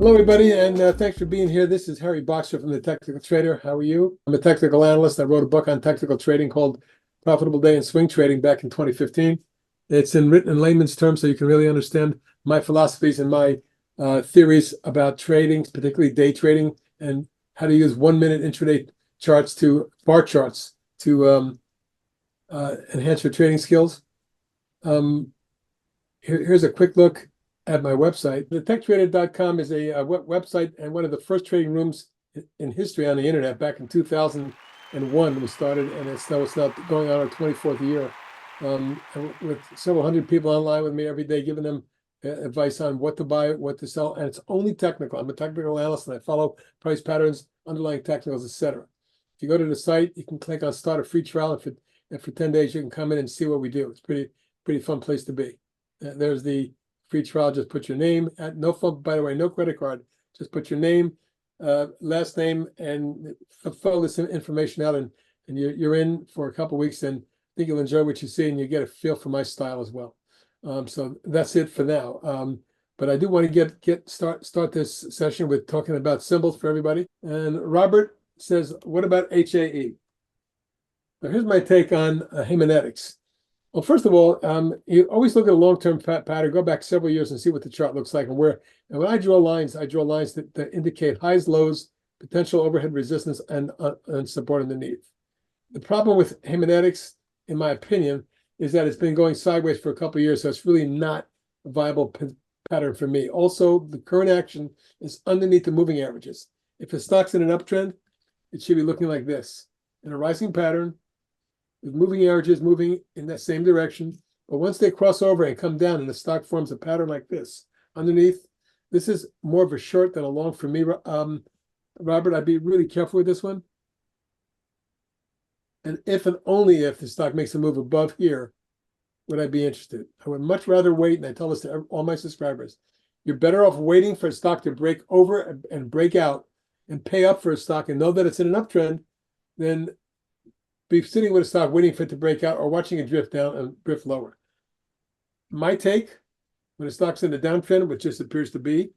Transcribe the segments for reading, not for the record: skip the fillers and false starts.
Hello, everybody, and thanks for being here. This is Harry Boxer from the Technical Trader. How are you? I'm a technical analyst. I wrote a book on technical trading called Profitable Day in Swing Trading back in 2015. It's written in layman's terms so you can really understand my philosophies and my theories about trading, particularly day trading, and how to use 1-minute intraday charts to bar charts to enhance your trading skills. Here's a quick look at my website. TheTechTrader.com is a website and one of the first trading rooms in history on the internet. Back in 2001, we started, and it's now going on our 24th year. With several hundred people online with me every day, giving them advice on what to buy, what to sell, and it's only technical. I'm a technical analyst, and I follow price patterns, underlying technicals, etc. If you go to the site, you can click on Start a Free Trial, and for 10 days you can come in and see what we do. It's pretty fun place to be. There's the free trial. Just put your name at no phone, by the way, no credit card. Just put your name, last name, and fill this information out, and you're in for a couple of weeks, and I think you'll enjoy what you see, and you get a feel for my style as well. So that's it for now. But I do want to start this session with talking about symbols for everybody. And Robert says, what about HAE? Now here's my take on Haemonetics. Well, first of all, you always look at a long-term pattern, go back several years and see what the chart looks like. And when I draw lines that indicate highs, lows, potential overhead resistance, and support underneath. The problem with Haemonetics, in my opinion, is that it's been going sideways for a couple of years, so it's really not a viable pattern for me. Also, the current action is underneath the moving averages. If the stock's in an uptrend, it should be looking like this, in a rising pattern, with moving averages moving in that same direction. But once they cross over and come down and the stock forms a pattern like this underneath, this is more of a short than a long for me. Robert, I'd be really careful with this one. And if and only if the stock makes a move above here, would I be interested. I would much rather wait, and I tell this to all my subscribers, you're better off waiting for a stock to break over and break out and pay up for a stock and know that it's in an uptrend than be sitting with a stock waiting for it to break out or watching it drift down and drift lower. My take, when a stock's in a downtrend, which this appears to be,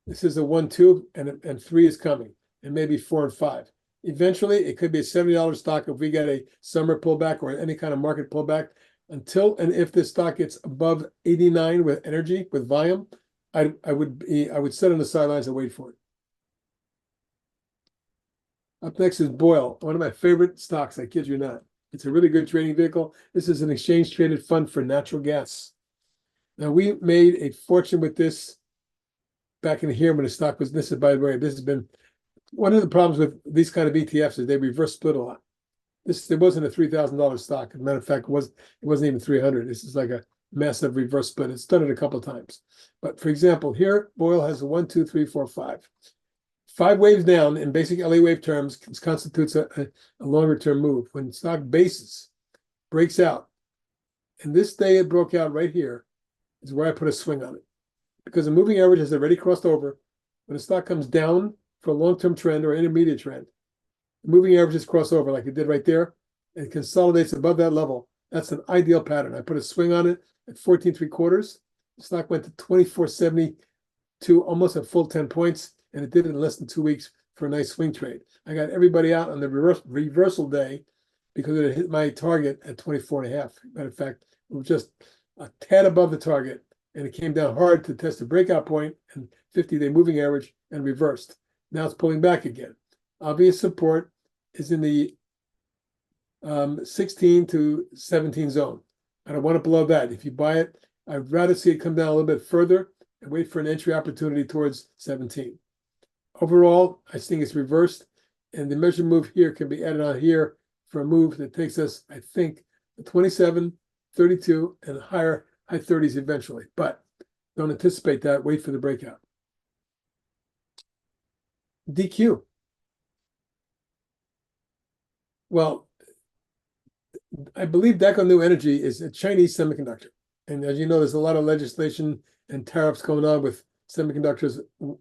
this is a 1, 2, and 3 is coming, and maybe 4 and 5. Eventually, it could be a $70 stock if we get a summer pullback or any kind of market pullback. Until and if this stock gets above 89 with energy, with volume, I would sit on the sidelines and wait for it. Up next is Boyle, one of my favorite stocks, I kid you not. It's a really good trading vehicle. This is an exchange-traded fund for natural gas. Now, we made a fortune with this back in here when the stock was, this is, by the way, this has been, one of the problems with these kind of ETFs is they reverse split a lot. It wasn't a $3,000 stock. As a matter of fact, it wasn't even 300. This is like a massive reverse split. It's done it a couple of times. But for example, here, Boyle has a 1, 2, 3, 4, 5. 5 waves down in basic LA wave terms constitutes a longer-term move. When stock basis breaks out, and this day it broke out right here, is where I put a swing on it. Because the moving average has already crossed over. When the stock comes down for a long-term trend or intermediate trend, the moving averages cross over like it did right there, and it consolidates above that level. That's an ideal pattern. I put a swing on it at 14.75. The stock went to 24.72, almost a full 10 points. And it did it in less than 2 weeks for a nice swing trade. I got everybody out on the reversal day because it hit my target at 24.5. Matter of fact, it was just a tad above the target, and it came down hard to test the breakout point and 50-day moving average and reversed. Now it's pulling back again. Obvious support is in the 16 to 17 zone. I don't want it below that. If you buy it, I'd rather see it come down a little bit further and wait for an entry opportunity towards 17. Overall, I think it's reversed, and the measured move here can be added on here for a move that takes us, I think, to 27, 32, and higher high 30s eventually. But don't anticipate that. Wait for the breakout. DQ. Well, I believe Deco New Energy is a Chinese semiconductor. And as you know, there's a lot of legislation and tariffs going on with semiconductors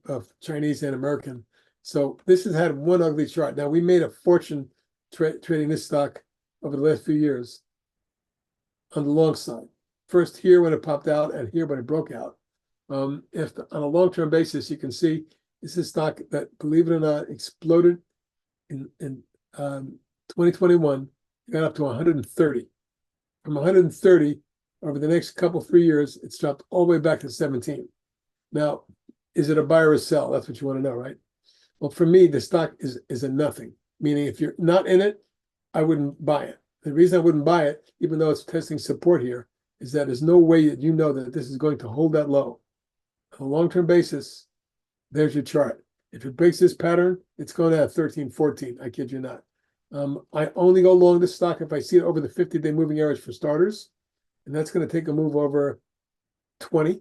of Chinese and American. So this has had one ugly chart. Now, we made a fortune trading this stock over the last few years on the long side. First here when it popped out and here when it broke out. If on a long-term basis, you can see this is stock that, believe it or not, exploded in 2021. It got up to 130. From 130 over the next couple 3 years, it's dropped all the way back to 17. Now, is it a buy or a sell? That's what you want to know, right? Well, for me, the stock is a nothing. Meaning, if you're not in it, I wouldn't buy it. The reason I wouldn't buy it, even though it's testing support here, is that there's no way that you know that this is going to hold that low. On a long-term basis, there's your chart. If it breaks this pattern, it's going to have 13, 14. I kid you not. I only go long this stock if I see it over the 50-day moving average for starters, and that's going to take a move over 20,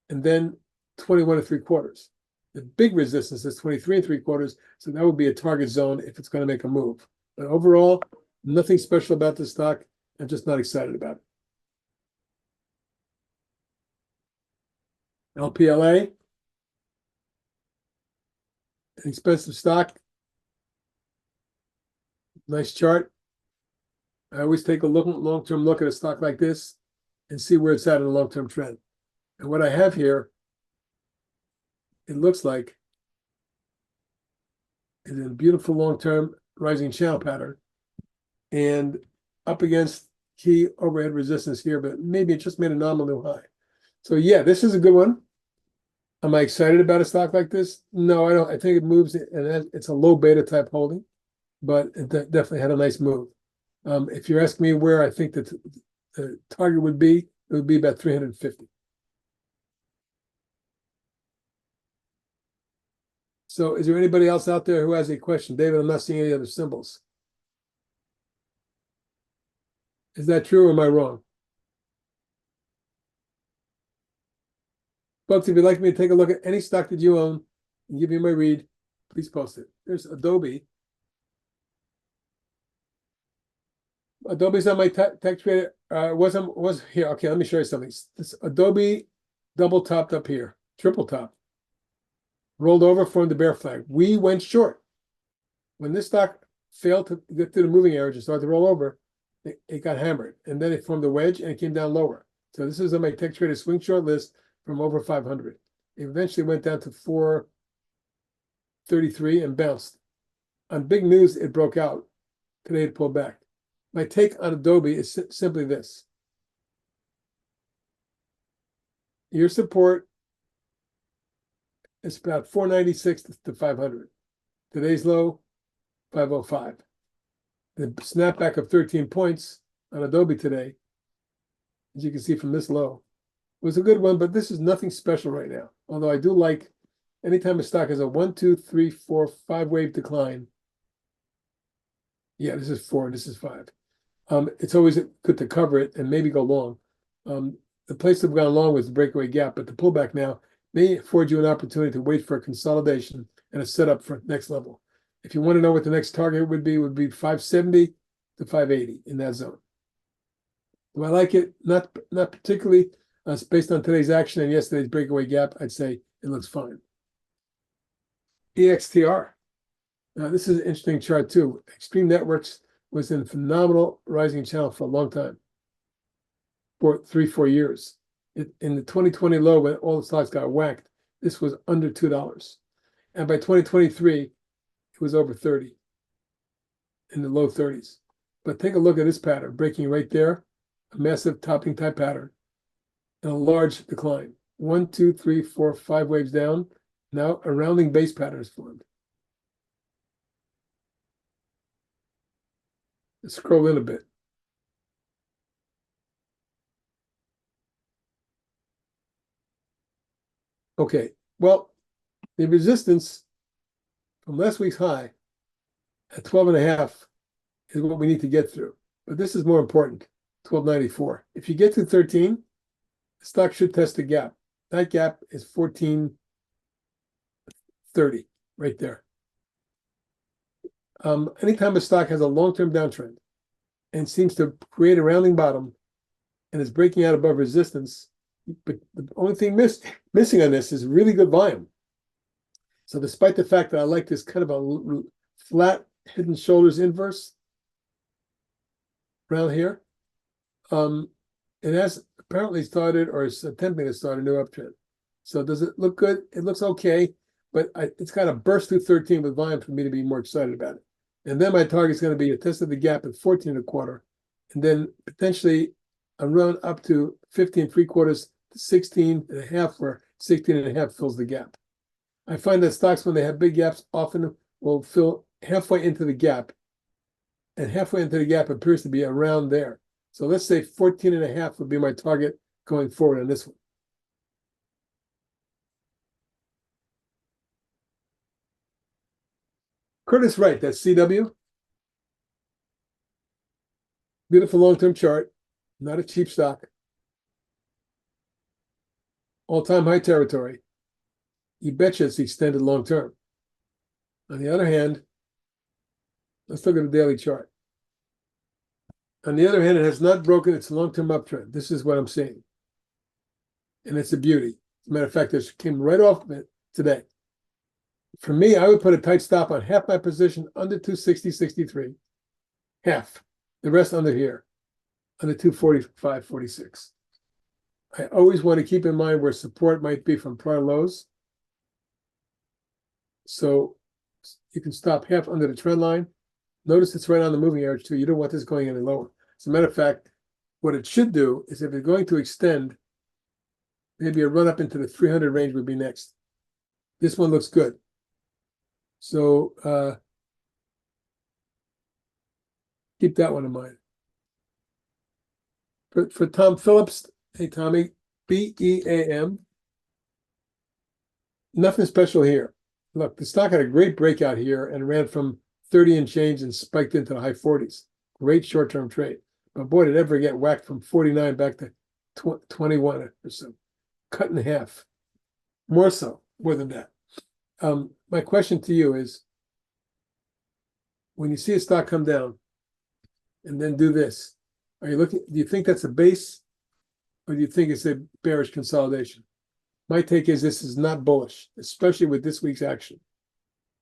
and then 21.75. The big resistance is 23.75, so that would be a target zone if it's going to make a move. But overall, nothing special about this stock. I'm just not excited about it. LPLA, an expensive stock. Nice chart. I always take a long-term look at a stock like this and see where it's at in a long-term trend. And what I have here, it looks like, is a beautiful long-term rising channel pattern and up against key overhead resistance here, but maybe it just made a nominal new high. So yeah, this is a good one. Am I excited about a stock like this? No, I don't. I think it moves, and it's a low beta type holding, but it definitely had a nice move. If you're asking me where I think that the target would be, it would be about 350. So is there anybody else out there who has a question? David, I'm not seeing any other symbols. Is that true or am I wrong? Folks, if you'd like me to take a look at any stock that you own and give you my read, please post it. There's Adobe. Adobe's on my tech trader. Was here. Okay, let me show you something. This Adobe double topped up here, triple top, rolled over, formed the bear flag. We went short. When this stock failed to get to the moving average and started to roll over, it got hammered, and then it formed a wedge and it came down lower. So this is on my tech trader swing short list from over 500. It eventually went down to 433 and bounced. On big news, it broke out. Today it pulled back. My take on Adobe is simply this. Your support is about 496 to 500. Today's low, 505. The snapback of 13 points on Adobe today, as you can see from this low, was a good one, but this is nothing special right now. Although I do like anytime a stock has a 1, 2, 3, 4, 5 wave decline. Yeah, this is 4, this is 5. It's always good to cover it and maybe go long. The place to have gone long was the breakaway gap, but the pullback now may afford you an opportunity to wait for a consolidation and a setup for next level. If you want to know what the next target would be 570 to 580 in that zone. Do I like it? Not particularly. Based on today's action and yesterday's breakaway gap, I'd say it looks fine. EXTR. Now, this is an interesting chart too. Extreme Networks was in phenomenal rising channel for a long time, for 3-4 years. In the 2020 low, when all the stocks got whacked, this was under $2. And by 2023, it was over 30, in the low 30s. But take a look at this pattern, breaking right there, a massive topping type pattern, and a large decline. 1, 2, 3, 4, 5 waves down. Now a rounding base pattern is formed. Let's scroll in a bit. Okay, well, the resistance from last week's high at 12.5 is what we need to get through. But this is more important, 1294. If you get to 13, the stock should test the gap. That gap is 1430, right there. Anytime a stock has a long-term downtrend and seems to create a rounding bottom and is breaking out above resistance, but the only thing missing on this is really good volume. So despite the fact that I like this kind of a flat head and shoulders inverse around here, it has apparently started or is attempting to start a new uptrend. So does it look good? It looks okay, but it's got to burst through 13 with volume for me to be more excited about it. And then my target is going to be a test of the gap at 14.25, and then potentially a run up to 15.75 to 16.5, where 16.5 fills the gap. I find that stocks, when they have big gaps, often will fill halfway into the gap, and halfway into the gap appears to be around there. So let's say 14.5 would be my target going forward on this one. Curtis Wright, that's CW. Beautiful long-term chart, not a cheap stock. All-time high territory. You betcha it's extended long-term. On the other hand, let's look at the daily chart. On the other hand, it has not broken its long-term uptrend. This is what I'm seeing. And it's a beauty. As a matter of fact, this came right off of it today. For me, I would put a tight stop on half my position under 260.63. Half. The rest under here, under 245.46. I always want to keep in mind where support might be from prior lows. So you can stop half under the trend line. Notice it's right on the moving average too. You don't want this going any lower. As a matter of fact, what it should do is, if it's going to extend, maybe a run up into the 300 range would be next. This one looks good. So keep that one in mind. For Tom Phillips, hey Tommy, BEAM, nothing special here. Look, the stock had a great breakout here and ran from 30 and change and spiked into the high 40s. Great short-term trade. But boy, did it ever get whacked from 49 back to 21 or so. Cut in half. More than that. My question to you is, when you see a stock come down and then do this, are you looking? Do you think that's a base, or do you think it's a bearish consolidation? My take is this is not bullish, especially with this week's action.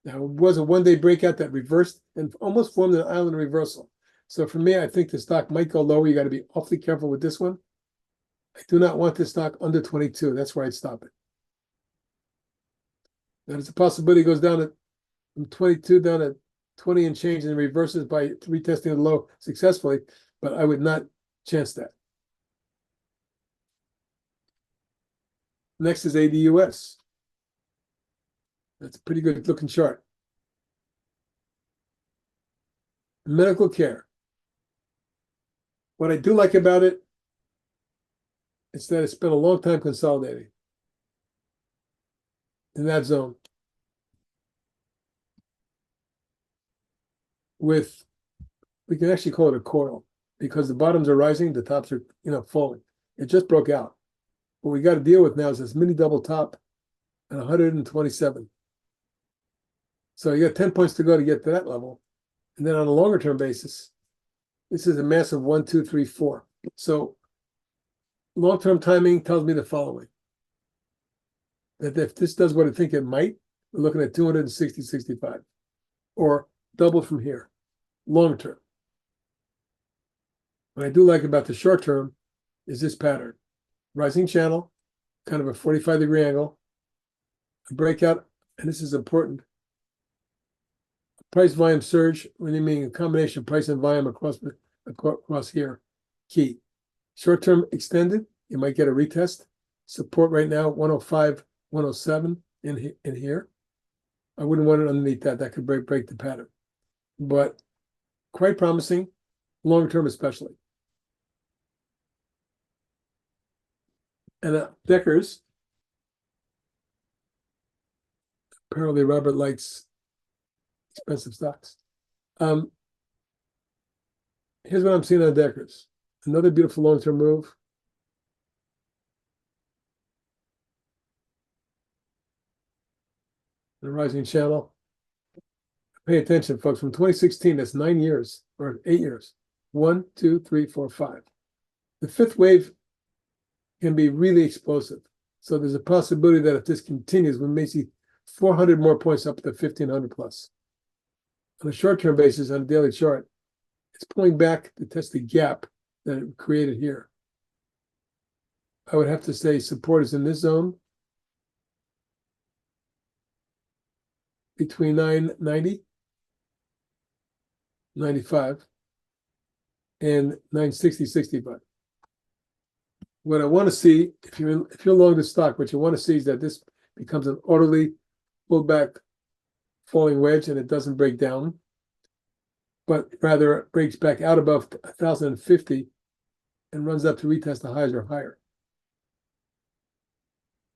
Now, it was a one-day breakout that reversed and almost formed an island reversal. So for me, I think the stock might go lower. You got to be awfully careful with this one. I do not want this stock under 22. That's where I'd stop it. Now, there's a possibility it goes down from 22 down to 20 and change and reverses by retesting the low successfully, but I would not chance that. Next is ADUS. That's a pretty good looking chart. Medical care. What I do like about it is that it's been a long time consolidating in that zone. With, we can actually call it a coil, because the bottoms are rising, the tops are, falling. It just broke out. What we got to deal with now is this mini double top at 127. So you got 10 points to go to get to that level. And then on a longer term basis, this is a massive 1, 2, 3, 4. So long-term timing tells me the following: that if this does what I think it might, we're looking at 260.65, or double from here, long term. What I do like about the short term is this pattern. Rising channel, kind of a 45-degree angle, a breakout, and this is important. Price volume surge, when you mean a combination of price and volume across here, key. Short term extended, you might get a retest. Support right now, 105, 107 in here. I wouldn't want it underneath that. That could break the pattern. But quite promising, long term especially. And Deckers, apparently Robert likes expensive stocks. Here's what I'm seeing on Deckers. Another beautiful long-term move. The rising channel. Pay attention, folks. From 2016, that's 9 years or 8 years. 1, 2, 3, 4, 5. The fifth wave can be really explosive. So there's a possibility that if this continues, we may see 400 more points up to 1,500 plus. On a short-term basis, on a daily chart, it's pulling back to test the gap that it created here. I would have to say support is in this zone, between 990, 95, and 960, 65. What I want to see, if you're long the stock, what you want to see is that this becomes an orderly pullback falling wedge and it doesn't break down, but rather it breaks back out above 1,050 and runs up to retest the highs or higher.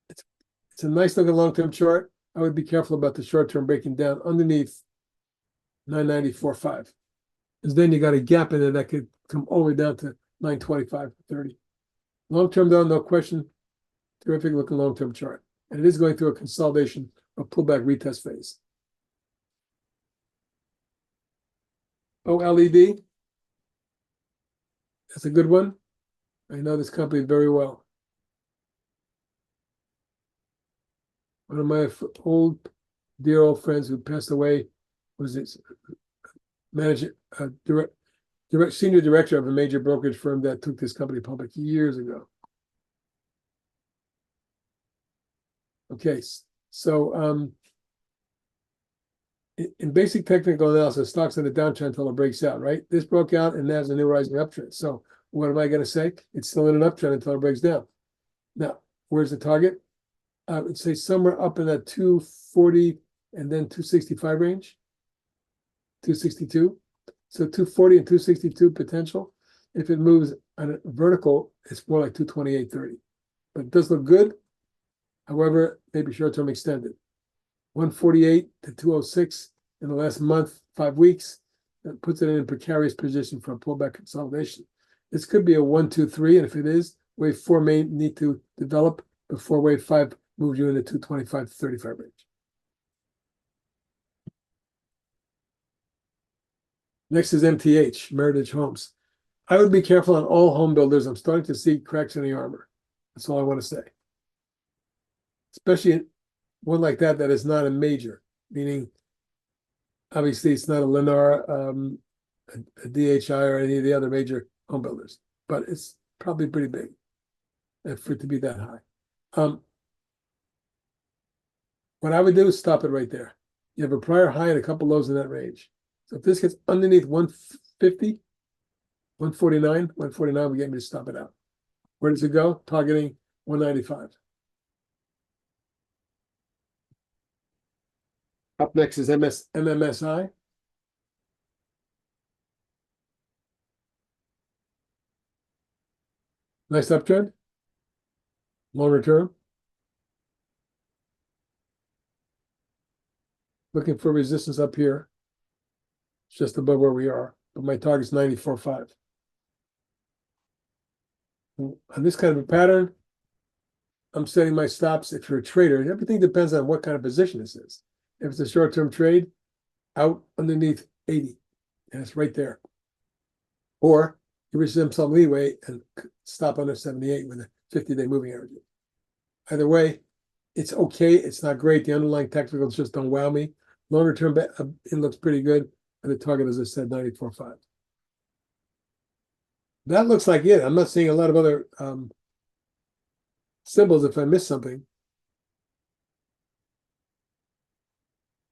It's a nice looking long-term chart. I would be careful about the short-term breaking down underneath 994.5, because then you got a gap in there that could come all the way down to 925.30. Long-term though, no question, terrific looking long-term chart. And it is going through a consolidation or pullback retest phase. OLED, that's a good one. I know this company very well. One of my dear old friends who passed away was its senior director of a major brokerage firm that took this company public years ago. Okay, so in basic technical analysis, stocks in the downtrend until it breaks out, right? This broke out and there's a new rising uptrend. So what am I going to say? It's still in an uptrend until it breaks down. Now, where's the target? I would say somewhere up in that 240 and then 265 range, 262. So 240 and 262 potential. If it moves on a vertical, it's more like 228.30. But it does look good. However, maybe short-term extended. 148 to 206 in the last month, 5 weeks. That puts it in a precarious position for a pullback consolidation. This could be a 1, 2, 3, and if it is, wave 4 may need to develop before wave 5 moves you into 225 to 35 range. Next is MTH, Meritage Homes. I would be careful on all home builders. I'm starting to see cracks in the armor. That's all I want to say. Especially one like that is not a major, meaning obviously it's not a Lennar, a DHI, or any of the other major home builders, but it's probably pretty big for it to be that high. What I would do is stop it right there. You have a prior high and a couple lows in that range. So if this gets underneath 150, 149, we get me to stop it out. Where does it go? Targeting 195. Up next is MMSI. Nice uptrend. Longer term. Looking for resistance up here. It's just above where we are. But my target's 94.5. On this kind of a pattern, I'm setting my stops. If you're a trader, everything depends on what kind of position this is. If it's a short-term trade, out underneath 80, and it's right there. Or give yourself some leeway and stop under 78 with a 50-day moving average. Either way, it's okay. It's not great. The underlying technicals just don't wow me. Longer term, it looks pretty good. And the target, as I said, 94.5. That looks like it. I'm not seeing a lot of other symbols if I missed something.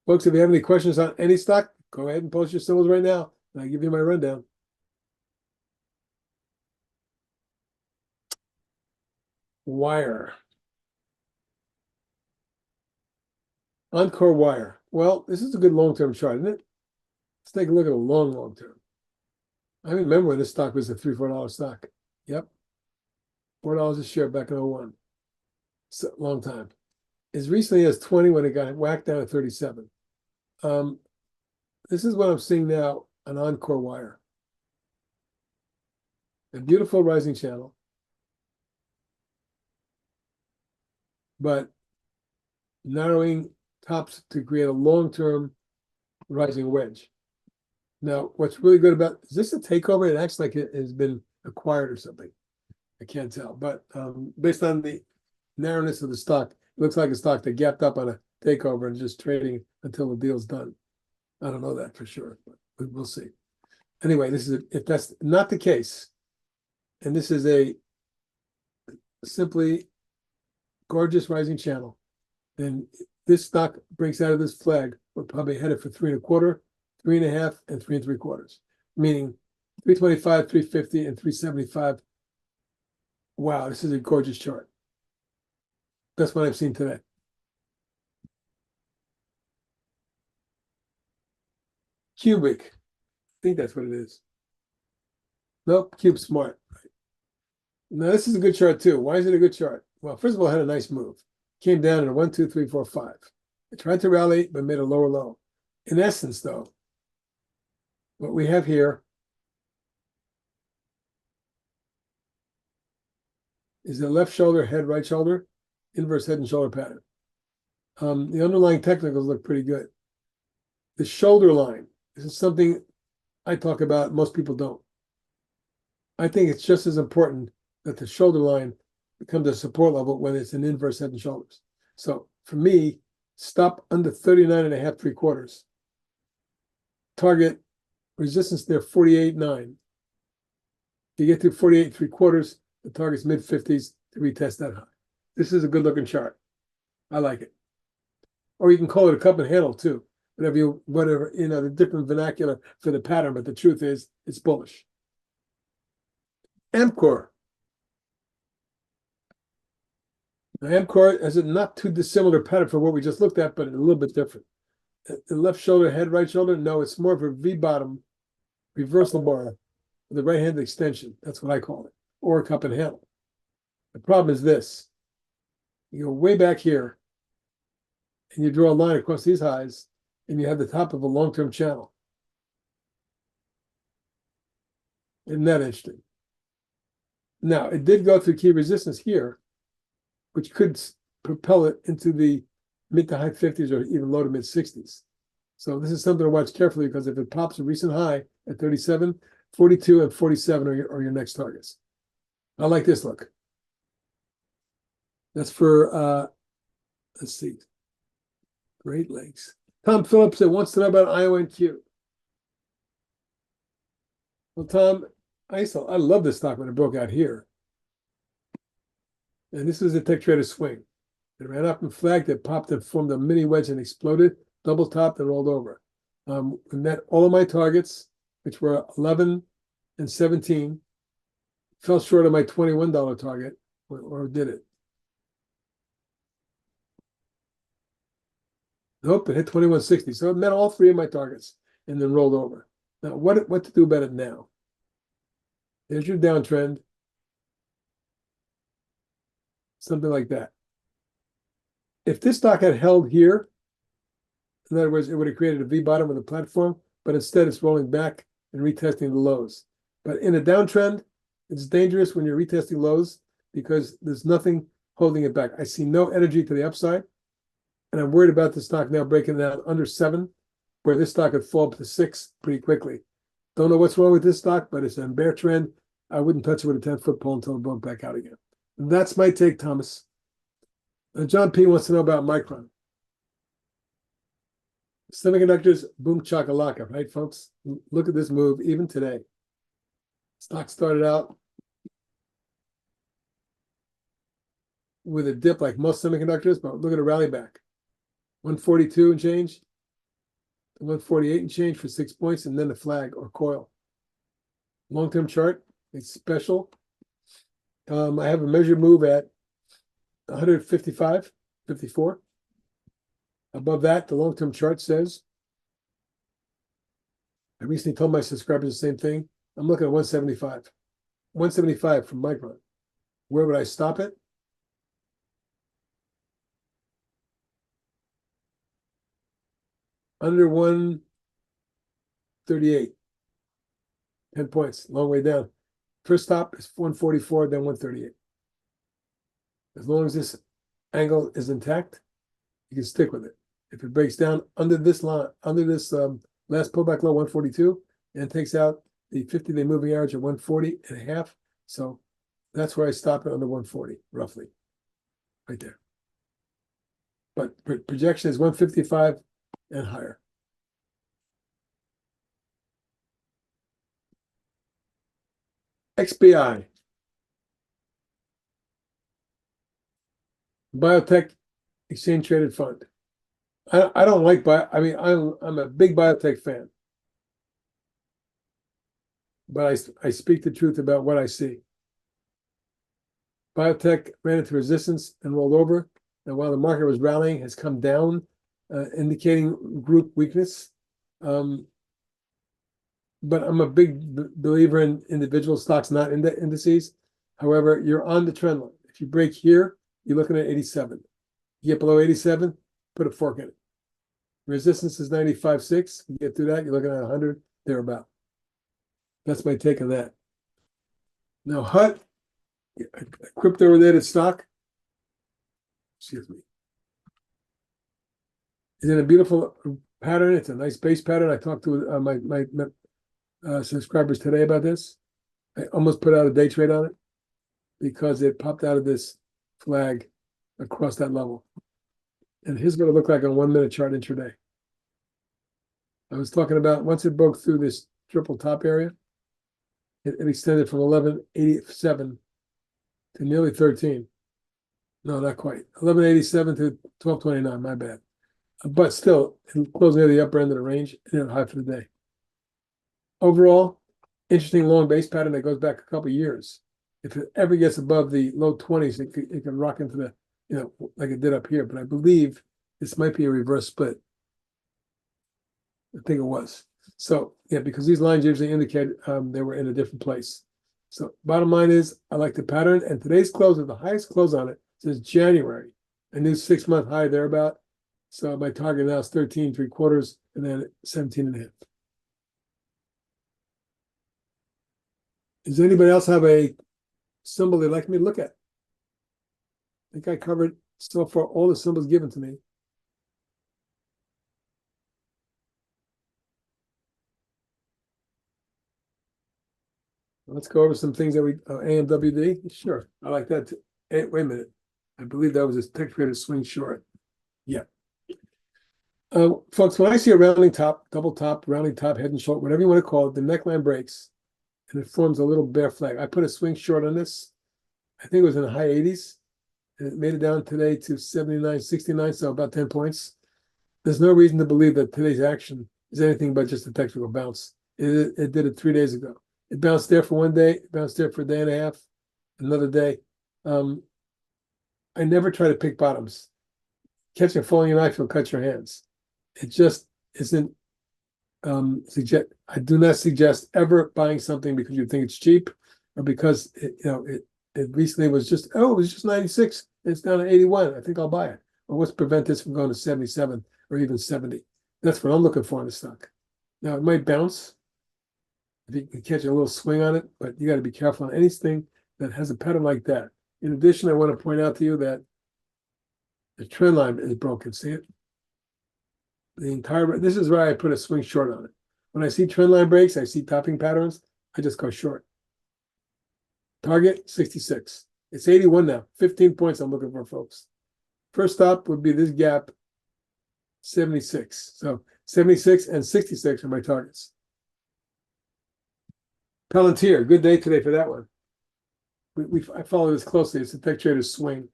Folks, if you have any questions on any stock, go ahead and post your symbols right now, and I'll give you my rundown. Wire. Encore Wire. Well, this is a good long-term chart, isn't it? Let's take a look at a long term. I remember when this stock was a $3, $4 stock. Yep. $4 a share back in 01. It's a long time. As recently as 20 when it got whacked down at 37. This is what I'm seeing now, an Encore Wire. A beautiful rising channel. But narrowing tops to create a long-term rising wedge. Now, what's really good about, is this a takeover? It acts like it has been acquired or something. I can't tell. But based on the narrowness of the stock, it looks like a stock that gapped up on a takeover and just trading until the deal's done. I don't know that for sure, but we'll see. Anyway, this is if that's not the case, and this is a simply gorgeous rising channel, then this stock breaks out of this flag, we're probably headed for 3.25, 3.5, and 3.75, meaning 325, 350, and 375. Wow, this is a gorgeous chart. That's what I've seen today. Cubic, I think that's what it is. Nope, Cube Smart. Now this is a good chart too. Why is it a good chart? Well, first of all, it had a nice move. Came down in a 1, 2, 3, 4, 5. It tried to rally, but made a lower low. In essence, though, what we have here is a left shoulder, head, right shoulder, inverse head and shoulder pattern. The underlying technicals look pretty good. The shoulder line, this is something I talk about, most people don't. I think it's just as important that the shoulder line becomes a support level when it's an inverse head and shoulders. So for me, stop under 39.5 3/4. Target resistance there 48.9. If you get to 48 3/4, the target's mid-50s to retest that high. This is a good looking chart. I like it. Or you can call it a cup and handle too. Whatever, the different vernacular for the pattern, but the truth is it's bullish. AMKR. Now, AMKR has a not too dissimilar pattern from what we just looked at, but a little bit different. The left shoulder, head, right shoulder, no, it's more of a V-bottom reversal bar with a right-hand extension. That's what I call it, or a cup and handle. The problem is this. You go way back here, and you draw a line across these highs, and you have the top of a long-term channel. Isn't that interesting? Now, it did go through key resistance here, which could propel it into the mid to high 50s or even low to mid 60s. So this is something to watch carefully, because if it pops a recent high at 37, 42, and 47 are your next targets. I like this look. That's for, let's see, Great Lakes. Tom Phillips wants to know about IONQ. Well, Tom, I love this stock when it broke out here. And this is a tech trader swing. It ran up and flagged, it popped and formed a mini wedge and exploded, double topped and rolled over. We met all of my targets, which were 11 and 17. Fell short of my $21 target, or did it? Nope, it hit 21.60. So it met all three of my targets and then rolled over. Now, what to do about it now? There's your downtrend. Something like that. If this stock had held here, in other words, it would have created a V-bottom with a platform, but instead it's rolling back and retesting the lows. But in a downtrend, it's dangerous when you're retesting lows because there's nothing holding it back. I see no energy to the upside, and I'm worried about the stock now breaking down under 7, where this stock could fall up to 6 pretty quickly. Don't know what's wrong with this stock, but it's a bear trend. I wouldn't touch it with a 10-foot pole until it broke back out again. That's my take, Thomas. John P. wants to know about Micron. Semiconductors, boom chakalaka, right, folks? Look at this move, even today. Stock started out with a dip like most semiconductors, but look at a rally back. 142 and change, 148 and change for 6 points, and then a flag or coil. Long-term chart, it's special. I have a measured move at 155, 54. Above that, the long-term chart says, I recently told my subscribers the same thing. I'm looking at 175. 175 from Micron. Where would I stop it? Under 138. 10 points, long way down. First stop is 144, then 138. As long as this angle is intact, you can stick with it. If it breaks down under this line, under this last pullback low, 142, and takes out the 50-day moving average at 140.5, so that's where I stop it under 140, roughly, right there. But projection is 155 and higher. XBI. Biotech exchange traded fund. I don't like I'm a big biotech fan, but I speak the truth about what I see. Biotech ran into resistance and rolled over, and while the market was rallying, has come down, indicating group weakness. But I'm a big believer in individual stocks, not indices. However, you're on the trend line. If you break here, you're looking at 87. You get below 87, put a fork in it. Resistance is 95.6. You get through that, you're looking at 100, thereabout. That's my take on that. Now, HUT, a crypto-related stock, excuse me, is in a beautiful pattern. It's a nice base pattern. I talked to my subscribers today about this. I almost put out a day trade on it because it popped out of this flag across that level. And here's what it looked like on 1 minute chart intraday. I was talking about once it broke through this triple top area, it extended from 1187 to nearly 13. No, not quite. 1187 to 1229, my bad. But still, it closed near the upper end of the range and high for the day. Overall, interesting long base pattern that goes back a couple of years. If it ever gets above the low 20s, it can rock into the, like it did up here. But I believe this might be a reverse split. I think it was. So, yeah, because these lines usually indicate they were in a different place. So bottom line is, I like the pattern. And today's close is the highest close on it since January. A new 6-month high thereabout. So my target now is 13.75 and then 17.5. Does anybody else have a symbol they'd like me to look at? I think I covered so far all the symbols given to me. Let's go over some things that we, AMWD. Sure, I like that too. Hey, wait a minute. I believe that was a tech traded swing short. Yeah. Folks, when I see a rounding top, double top, rounding top, head and shoulder, whatever you want to call it, the neckline breaks and it forms a little bear flag. I put a swing short on this. I think it was in the high 80s. And it made it down today to 79.69, so about 10 points. There's no reason to believe that today's action is anything but just a technical bounce. It did it 3 days ago. It bounced there for 1 day, it bounced there for a day and a half, another day. I never try to pick bottoms. Catching a falling knife will cut your hands. It just isn't I do not suggest ever buying something because you think it's cheap or because it recently was just, it was just 96. It's down to 81. I think I'll buy it. Or what's prevent this from going to 77 or even 70? That's what I'm looking for in the stock. Now it might bounce if you can catch a little swing on it, but you got to be careful on anything that has a pattern like that. In addition, I want to point out to you that the trend line is broken. See it? This is where I put a swing short on it. When I see trend line breaks, I see topping patterns, I just go short. Target 66. It's 81 now. 15 points I'm looking for, folks. First stop would be this gap, 76. So 76 and 66 are my targets. Palantir, good day today for that one. I follow this closely. It's a tech trader's swing.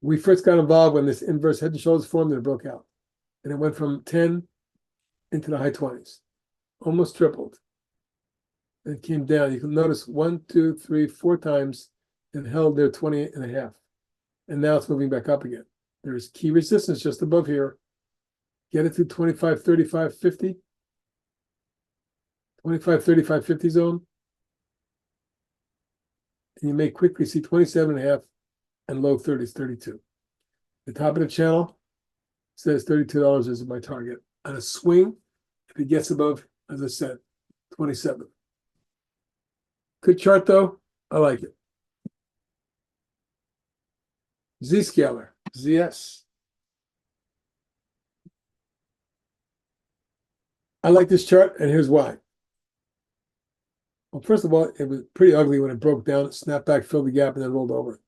We first got involved when this inverse head and shoulders formed and it broke out. And it went from 10 into the high 20s. Almost tripled. And it came down. You can notice 1, 2, 3, 4 times and held there 28.5. And now it's moving back up again. There's key resistance just above here. Get it to 25, 35, 50. 25, 35, 50 zone. And you may quickly see 27.5 and low 30s, 32. The top of the channel says $32 is my target. On a swing, if it gets above, as I said, 27. Good chart though. I like it. Zscaler, ZS. I like this chart, and here's why. Well, first of all, it was pretty ugly when it broke down, it snapped back, filled the gap, and then rolled over.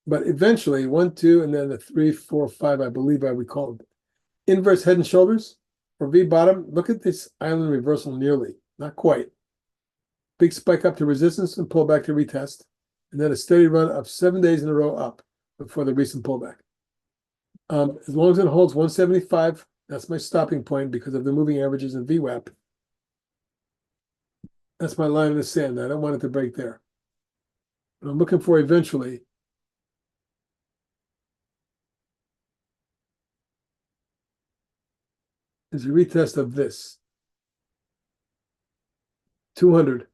But eventually, 1, 2, and then the 3, 4, 5, I believe I would call it. Inverse head and shoulders, or V bottom. Look at this island reversal nearly, not quite. Big spike up to resistance and pull back to retest. And then a steady run of 7 days in a row up. before the recent pullback. As long as it holds 175, that's my stopping point because of the moving averages and VWAP. That's my line in the sand. I don't want it to break there. What I'm looking for eventually is a retest of this. 200.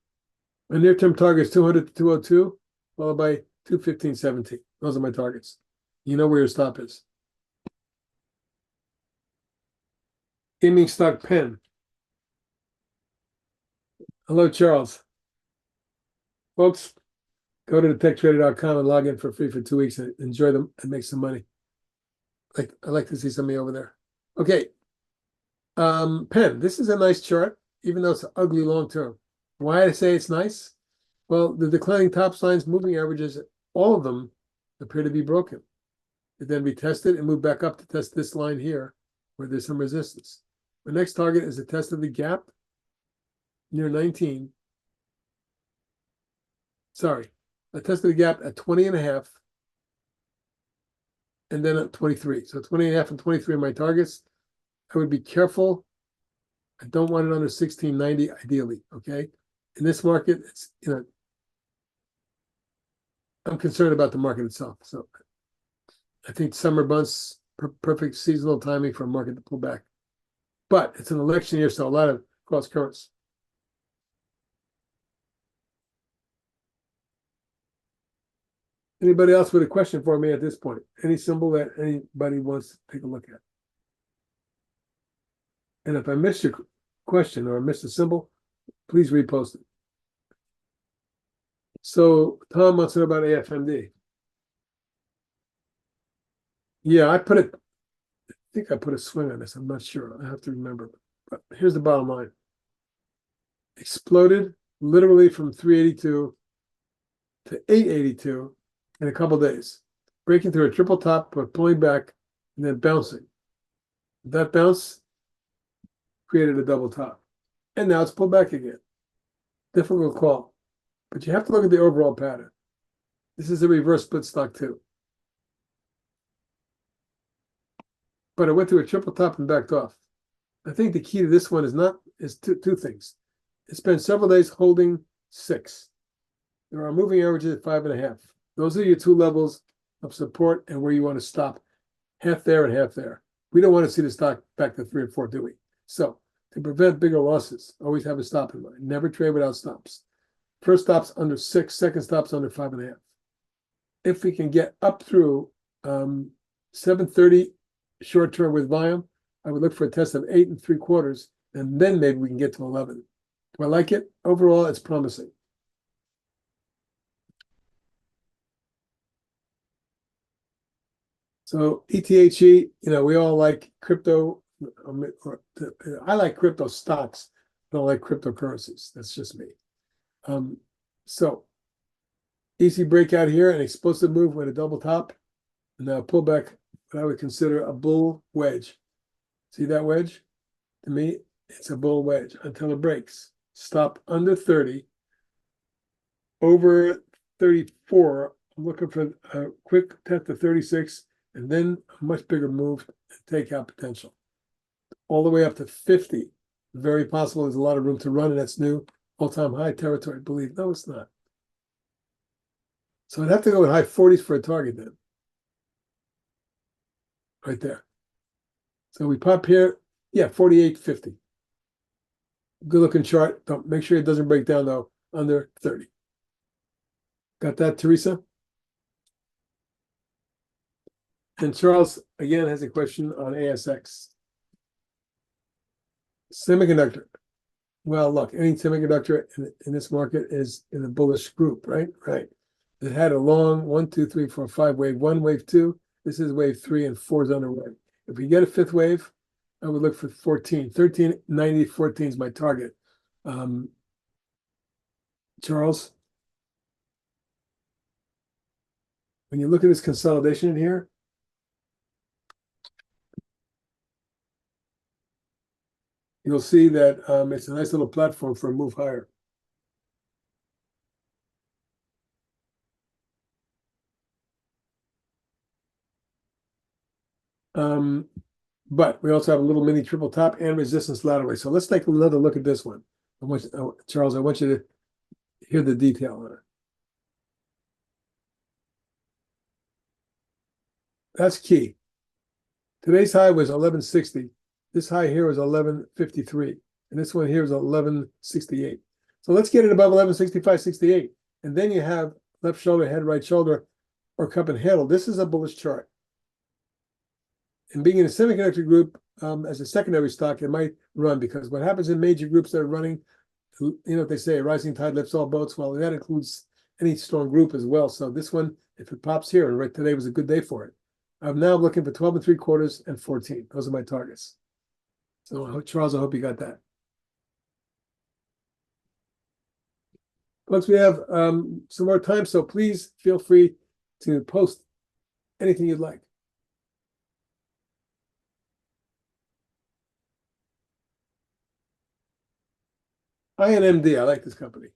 My near-term target is 200 to 202, followed by 215.17. Those are my targets. You know where your stop is. Gaming stock PENN. Hello, Charles. Folks, go to thetechtrader.com and log in for free for 2 weeks and enjoy them and make some money. I'd like to see somebody over there. Okay. PENN, this is a nice chart, even though it's ugly long term. Why did I say it's nice? Well, the declining top lines, moving averages, all of them appear to be broken. It then retested and moved back up to test this line here, where there's some resistance. The next target is a test of the gap near 19. Sorry, I tested the gap at 20.5 and then at 23. So 20.5 and 23 are my targets. I would be careful. I don't want it under 1690 ideally, okay? In this market, it's, I'm concerned about the market itself. So I think summer months, perfect seasonal timing for a market to pull back. But it's an election year, so a lot of cross currents. Anybody else with a question for me at this point? Any symbol that anybody wants to take a look at? And if I missed your question or missed a symbol, please repost it. So Tom wants to know about AFMD. Yeah, I think I put a swing on this. I'm not sure. I have to remember. But here's the bottom line. Exploded literally from 382 to 882 in a couple days, breaking through a triple top, but pulling back and then bouncing. That bounce created a double top. And now it's pulled back again. Difficult call. But you have to look at the overall pattern. This is a reverse split stock too. But it went through a triple top and backed off. I think the key to this one is two things. It spent several days holding 6. There are moving averages at 5.5. Those are your two levels of support and where you want to stop. Half there and half there. We don't want to see the stock back to 3 or 4, do we? So to prevent bigger losses, always have a stop in mind. Never trade without stops. First stop's under 6, second stop's under 5.5. If we can get up through 730 short term with volume, I would look for a test of 8 3/4, and then maybe we can get to 11. Do I like it? Overall, it's promising. So ETHE, we all like crypto. I like crypto stocks. I don't like cryptocurrencies. That's just me. So easy breakout here, an explosive move with a double top, and now pullback, what I would consider a bull wedge. See that wedge? To me, it's a bull wedge until it breaks. Stop under 30. Over 34, I'm looking for a quick test to 36, and then a much bigger move and takeout potential. All the way up to 50. Very possible there's a lot of room to run, and that's new all-time high territory, I believe. No, it's not. So I'd have to go with high 40s for a target then. Right there. So we pop here. Yeah, 48.50. Good looking chart. Don't make sure it doesn't break down though under 30. Got that, Teresa? And Charles again has a question on ASX. Semiconductor. Well, look, any semiconductor in this market is in a bullish group, right? Right. It had a long 1, 2, 3, 4, 5 wave. 1, wave 2. This is wave 3, and 4 is underway. If we get a 5th wave, I would look for 14. 1390, 14 is my target. Charles, when you look at this consolidation in here, you'll see that it's a nice little platform for a move higher. But we also have a little mini triple top and resistance laterally. So let's take another look at this one. Charles, I want you to hear the detail on it. That's key. Today's high was 1160. This high here was 1153. And this one here is 1168. So let's get it above 1165, 68. And then you have left shoulder, head, right shoulder, or cup and handle. This is a bullish chart. And being in a semiconductor group as a secondary stock, it might run, because what happens in major groups that are running, you know what they say, a rising tide lifts all boats. Well, that includes any strong group as well. So this one, if it pops here, and right today was a good day for it. I'm now looking for 12 3/4 and 14. Those are my targets. So Charles, I hope you got that. Once we have some more time, so please feel free to post anything you'd like. INMD, I like this company.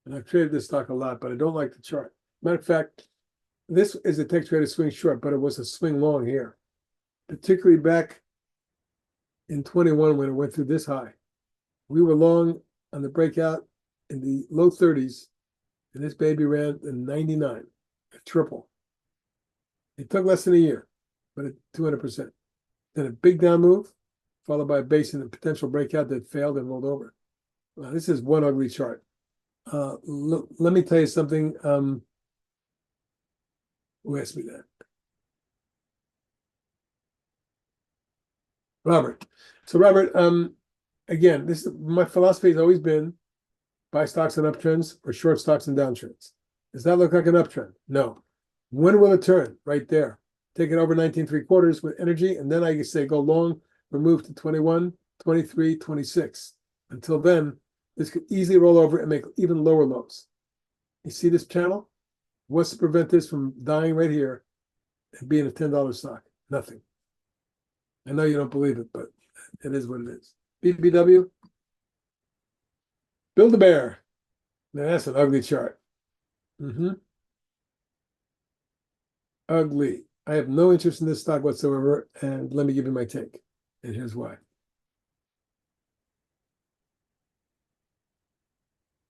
And I've traded this stock a lot, but I don't like the chart. Matter of fact, this is a tech traded swing short, but it was a swing long here, particularly back in 21 when it went through this high. We were long on the breakout in the low 30s, and this baby ran in 99, a triple. It took less than a year, but at 200%. Then a big down move, followed by a base and a potential breakout that failed and rolled over. Well, this is one ugly chart. Let me tell you something. Who asked me that? Robert. So Robert, again, this is my philosophy has always been buy stocks on uptrends or short stocks and downtrends. Does that look like an uptrend? No. When will it turn? Right there. Take it over 19 3/4 with energy, and then I say go long, or move to 21, 23, 26. Until then, this could easily roll over and make even lower lows. You see this channel? What's to prevent this from dying right here and being a $10 stock? Nothing. I know you don't believe it, but it is what it is. BBW, Build-A-Bear. Now that's an ugly chart. Ugly. I have no interest in this stock whatsoever, and let me give you my take. And here's why.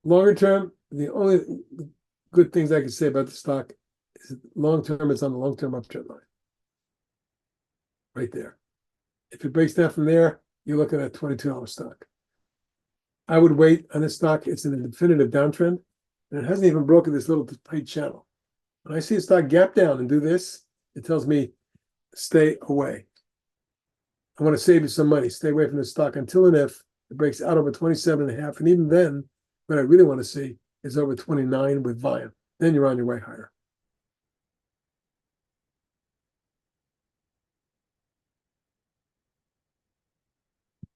Longer term, the only good things I can say about the stock is long term, it's on the long-term uptrend line. Right there. If it breaks down from there, you're looking at a $22 stock. I would wait on this stock. It's in a definitive downtrend, and it hasn't even broken this little tight channel. When I see a stock gap down and do this, it tells me stay away. I want to save you some money. Stay away from this stock until and if it breaks out over 27.5. And even then, what I really want to see is over 29 with volume. Then you're on your way higher.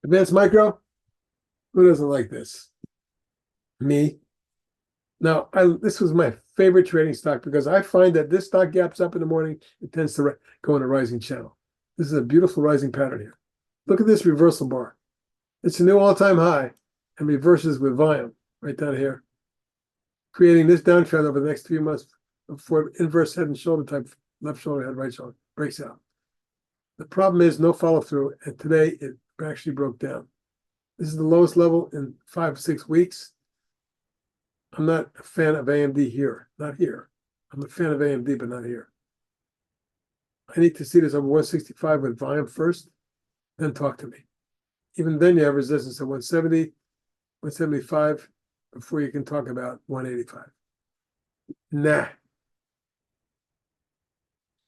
Advanced Micro, who doesn't like this? Me. Now, this was my favorite trading stock because I find that this stock gaps up in the morning, it tends to go in a rising channel. This is a beautiful rising pattern here. Look at this reversal bar. It's a new all-time high and reverses with volume right down here, creating this downtrend over the next 3 months before inverse head and shoulder type, left shoulder, head, right shoulder, breaks out. The problem is no follow-through, and today it actually broke down. This is the lowest level in 5 or 6 weeks. I'm not a fan of AMD here, not here. I'm a fan of AMD, but not here. I need to see this over 165 with volume first, then talk to me. Even then, you have resistance at 170, 175 before you can talk about 185. Nah.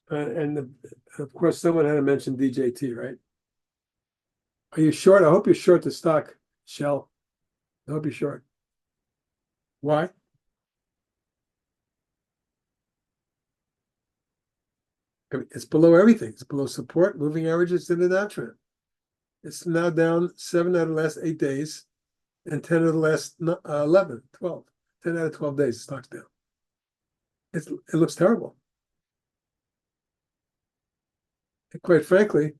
And of course, someone had to mention DJT, right? Are you short? I hope you're short the stock, Shell. I hope you're short. Why? I mean, it's below everything. It's below support, moving averages in the downtrend. It's now down 7 out of the last 8 days and 10 of the last 11, 12. 10 out of 12 days, the stock's down. It looks terrible. And quite frankly,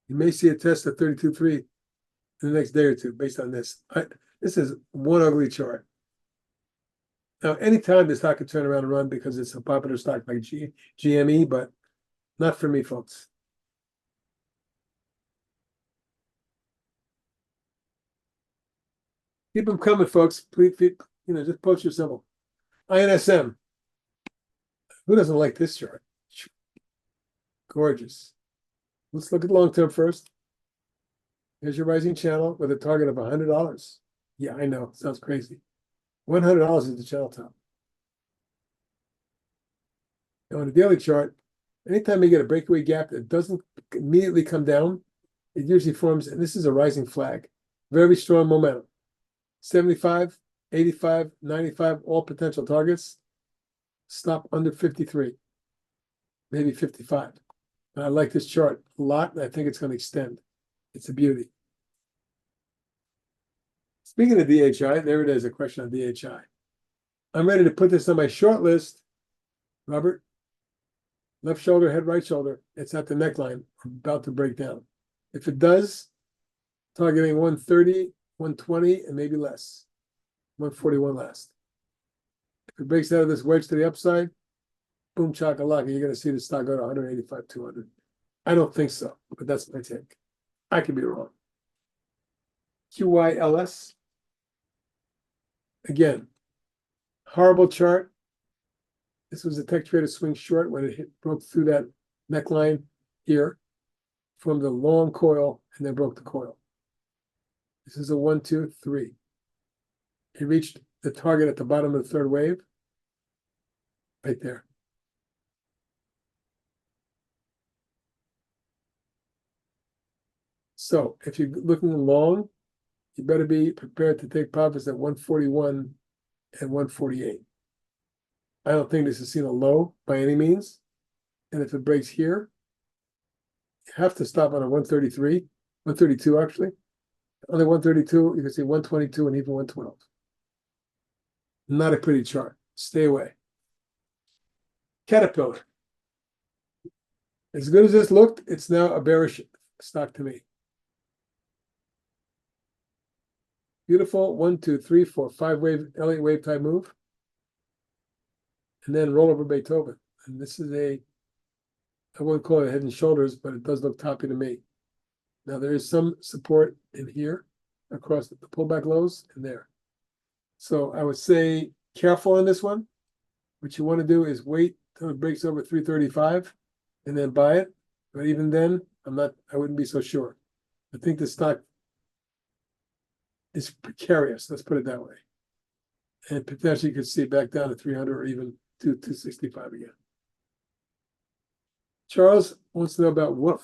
you may see a test of 32.3 in the next day or two based on this. This is one ugly chart. Now, anytime the stock could turn around and run because it's a popular stock like GME, but not for me, folks. Keep them coming, folks. Please, just post your symbol. INSM. Who doesn't like this chart? Gorgeous. Let's look at long-term first. Here's your rising channel with a target of $100. Yeah, I know. Sounds crazy. $100 is the channel top. Now, on the daily chart, anytime you get a breakaway gap that doesn't immediately come down, it usually forms, and this is a rising flag. Very strong momentum. 75, 85, 95, all potential targets. Stop under 53, maybe 55. And I like this chart a lot, and I think it's going to extend. It's a beauty. Speaking of DHI, there it is, a question on DHI. I'm ready to put this on my short list. Robert, left shoulder, head, right shoulder. It's at the neckline. I'm about to break down. If it does, targeting 130, 120, and maybe less. 141 last. If it breaks out of this wedge to the upside, boom, chakalaka, you're going to see the stock go to 185, 200. I don't think so, but that's my take. I could be wrong. QYLS. Again, horrible chart. This was a tech trader swing short when it broke through that neckline here, formed a long coil, and then broke the coil. This is a 1, 2, 3. It reached the target at the bottom of the third wave, right there. So if you're looking long, you better be prepared to take profits at 141 and 148. I don't think this has seen a low by any means. And if it breaks here, you have to stop on a 133, 132 actually. On the 132, you can see 122 and even 112. Not a pretty chart. Stay away. Caterpillar. As good as this looked, it's now a bearish stock to me. Beautiful 1, 2, 3, 4, 5 wave Elliott wave type move. And then roll over Beethoven. And this is I wouldn't call it head and shoulders, but it does look toppy to me. Now there is some support in here across the pullback lows and there. So I would say careful on this one. What you want to do is wait till it breaks over 335 and then buy it. But even then, I wouldn't be so sure. I think the stock is precarious, let's put it that way. And potentially you could see it back down to 300 or even 265 again. Charles wants to know about WOOF.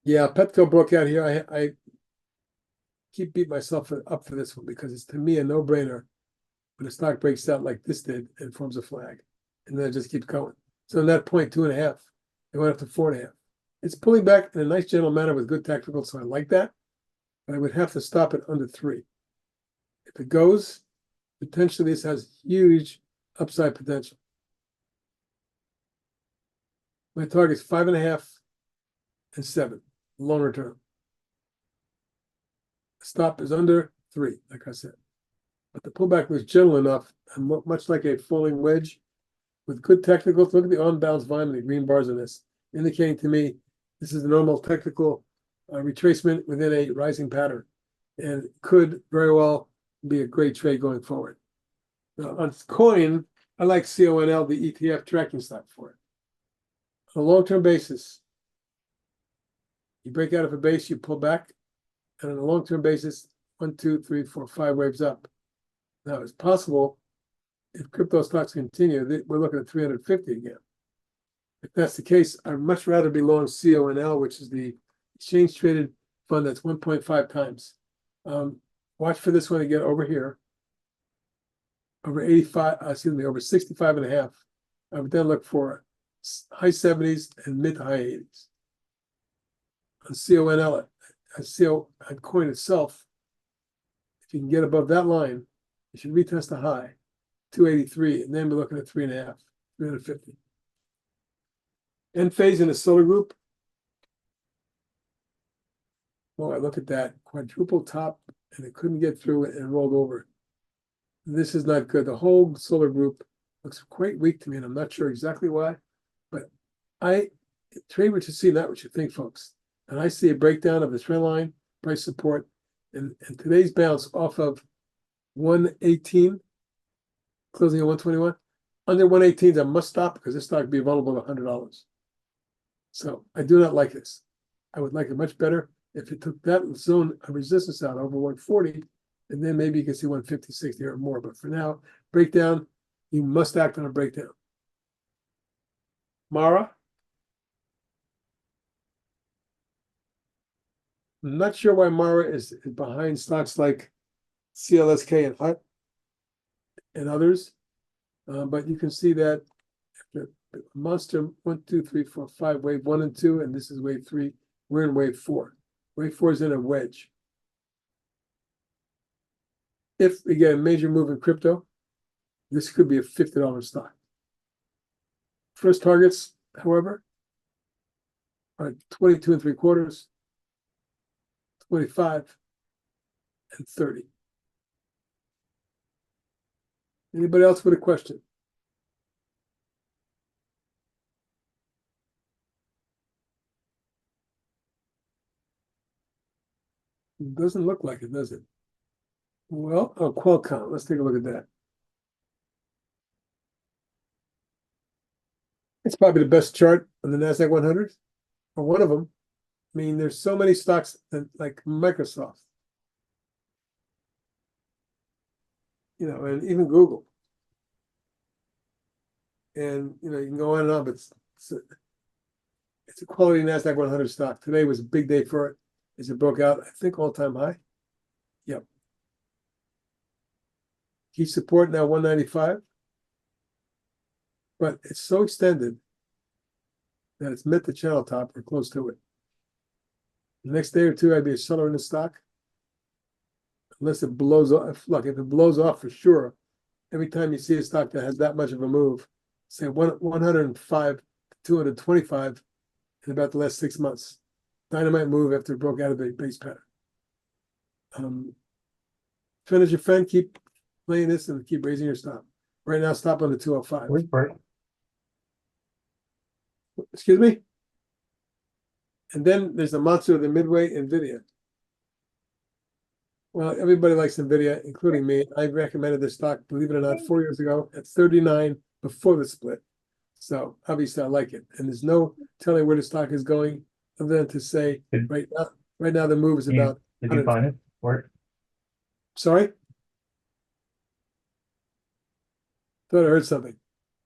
Yeah, Petco broke out here. I keep beating myself up for this one because it's, to me, a no-brainer when a stock breaks out like this did and forms a flag. And then it just keeps going. So in that point, 2.5, it went up to 4.5. It's pulling back in a nice gentle manner with good tactical, so I like that. But I would have to stop it under 3. If it goes, potentially this has huge upside potential. My target is 5.5 and 7, longer term. The stop is under 3, like I said. But the pullback was gentle enough, and much like a falling wedge, with good technicals. Look at the on-bounce volume and the green bars in this, indicating to me this is a normal technical retracement within a rising pattern, and could very well be a great trade going forward. Now, on coin, I like CONL, the ETF tracking stock for it. On a long-term basis, you break out of a base, you pull back, and on a long-term basis, 1, 2, 3, 4, 5 waves up. Now, it's possible if crypto stocks continue, we're looking at 350 again. If that's the case, I'd much rather be long CONL, which is the exchange traded fund that's 1.5 times. Watch for this one to get over here, over 85, over 65.5. I would then look for high 70s and mid to high 80s. On CONL, on coin itself, if you can get above that line, you should retest a high, 283, and then we're looking at 3.5, 350. End phase in the solar group. Well, I look at that quadruple top and it couldn't get through it and rolled over. This is not good. The whole solar group looks quite weak to me, and I'm not sure exactly why, but I trade what you see, not what you think, folks. And I see a breakdown of the trend line, price support, and today's bounce off of 118, closing at 121. Under 118, I must stop because this stock would be vulnerable to $100. So I do not like this. I would like it much better if it took that zone of resistance out over 140, and then maybe you can see 150, 60 or more. But for now, breakdown, you must act on a breakdown. Mara? I'm not sure why Mara is behind stocks like CLSK and HUT and others, but you can see that after monster 1, 2, 3, 4, 5, wave 1 and 2, and this is wave 3. We're in wave 4. Wave 4 is in a wedge. If we get a major move in crypto, this could be a $50 stock. First targets, however, are 22 3/4, 25, and 30. Anybody else with a question? It doesn't look like it, does it? Well, oh, Qualcomm. Let's take a look at that. It's probably the best chart on the NASDAQ 100, or one of them. I mean, there's so many stocks that, like Microsoft, you know, and even Google. And, you know, you can go on and on, but it's a quality NASDAQ 100 stock. Today was a big day for it as it broke out, I think, all-time high. Yep. Key support now 195. But it's so extended that it's met the channel top or close to it. The next day or two, I'd be a seller in the stock. Unless it blows off. Look, if it blows off for sure, every time you see a stock that has that much of a move, say 105 to 225 in about the last 6 months. Dynamite move after it broke out of the base pattern. Friend is your friend, keep playing this and keep raising your stop. Right now, stop on the 205. Excuse me? And then there's the monster of the midway, NVIDIA. Well, everybody likes NVIDIA, including me. I recommended this stock, believe it or not, 4 years ago at 39 before the split. So obviously I like it. And there's no telling where the stock is going other than to say right now the move is about. Did you find it? Where? Sorry? Thought I heard something.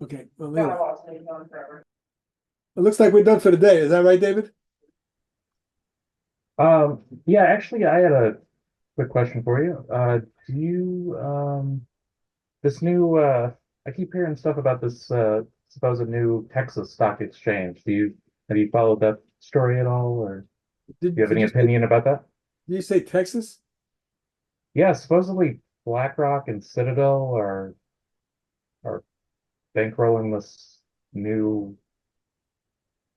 Okay. Well, anyway. It looks like we're done for the day. Is that right, David? Yeah, actually, I had a quick question for you. Do you this new I keep hearing stuff about this supposed new Texas stock exchange. Have you followed that story at all, or do you have any opinion about that? Did you say Texas? Yeah, supposedly BlackRock and Citadel are bankrolling this new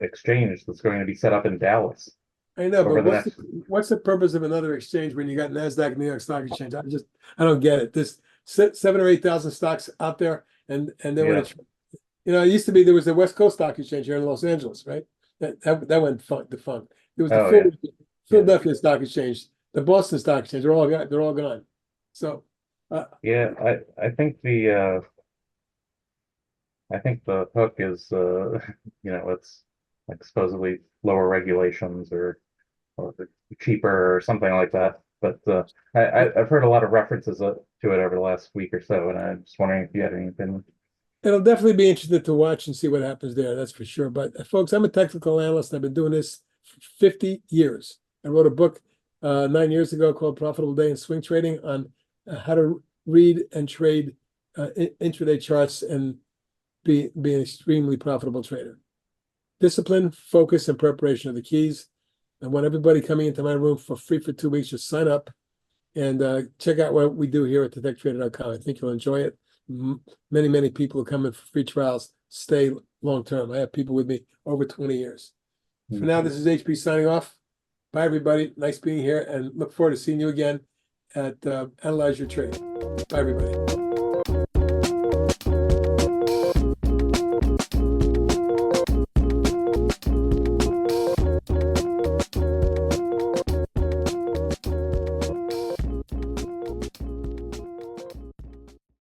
exchange that's going to be set up in Dallas. I know, but what's the purpose of another exchange when you got NASDAQ, New York Stock Exchange? I don't get it. There's 7,000 or 8,000 stocks out there, and then when it used to be there was the West Coast Stock Exchange here in Los Angeles, right? That went defunct. There was the Philadelphia Stock Exchange, the Boston Stock Exchange. They're all gone. So I think the hook is it's like supposedly lower regulations or cheaper or something like that. But I've heard a lot of references to it over the last week or so, and I'm just wondering if you had any opinion. It'll definitely be interesting to watch and see what happens there. That's for sure. But folks, I'm a technical analyst. I've been doing this for 50 years. I wrote a book 9 years ago called Profitable Day in Swing Trading on how to read and trade intraday charts and be an extremely profitable trader. Discipline, focus, and preparation are the keys. I want everybody coming into my room for free for 2 weeks. Just sign up and check out what we do here at detectrader.com. I think you'll enjoy it. Many people who come in for free trials stay long term. I have people with me over 20 years. For now, this is HP signing off. Bye, everybody. Nice being here, and look forward to seeing you again at Analyze Your Trade. Bye, everybody.